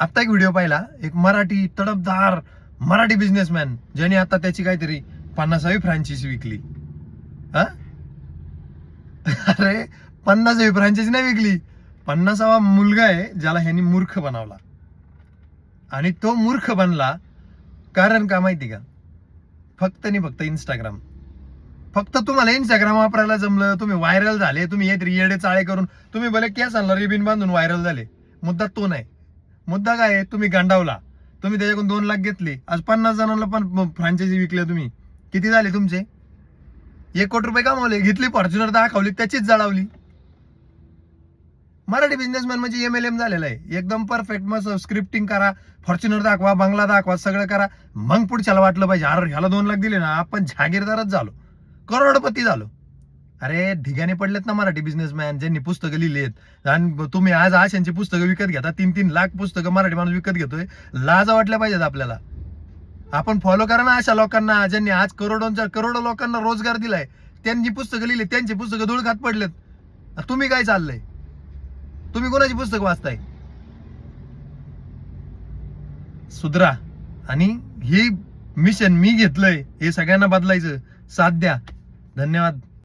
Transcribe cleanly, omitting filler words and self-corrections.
आता एक व्हिडिओ पाहिला, एक मराठी तडफदार मराठी बिझनेसमॅन, ज्याने आता त्याची काहीतरी 50वी फ्रँचायझी विकली. हा अरे 50वी फ्रँचायझी नाही विकली, 50वा मुलगा आहे ज्याला ह्यांनी मूर्ख बनवला. आणि तो मूर्ख बनला कारण का माहिती का? फक्त आणि फक्त इंस्टाग्राम. फक्त तुम्हाला इंस्टाग्राम वापरायला जमलं, तुम्ही व्हायरल झाले, तुम्ही येडे चाळे करून तुम्ही भले केस आणला रिबिन बांधून व्हायरल झाले. मुद्दा तो नाही. मुद्दा काय आहे? तुम्ही गांडावला, तुम्ही त्याच्याकडून 2 लाख घेतले, आज 50 जणांना पण फ्रँचायझी विकल्या तुम्ही. किती झाले तुमचे? 1 कोटी रुपये कमावले. घेतली फॉर्च्युनर दाखवली, त्याचीच जळावली. मराठी बिझनेसमॅन म्हणजे MLM झालेला आहे एकदम परफेक्ट. मग स्क्रिप्टिंग करा, फॉर्च्युनर दाखवा, बंगला दाखवा, सगळं करा, मग पुढच्याला वाटलं पाहिजे अरे ह्याला 2 लाख दिले ना, आपण जहागीरदारच झालो, करोडपती झालो. अरे ढिगाने पडलेत ना मराठी बिझनेसमॅन, ज्यांनी पुस्तकं लिहिलेत. आणि तुम्ही आज आशांची पुस्तकं विकत घेता, 3-3 लाख पुस्तकं मराठी माणूस विकत घेतोय. लाज वाटल्या पाहिजेत आपल्याला. आपण फॉलो करा ना अशा लोकांना, ज्यांनी आज करोडो लोकांना रोजगार दिलाय. त्यांनी पुस्तकं लिहिली, त्यांची पुस्तकं धूळ खात पडलेत. तुम्ही काय चाललंय? तुम्ही कोणाची पुस्तक वाचताय? सुधरा. आणि हे मिशन मी घेतलंय, हे सगळ्यांना बदलायचं. साथ द्या. धन्यवाद.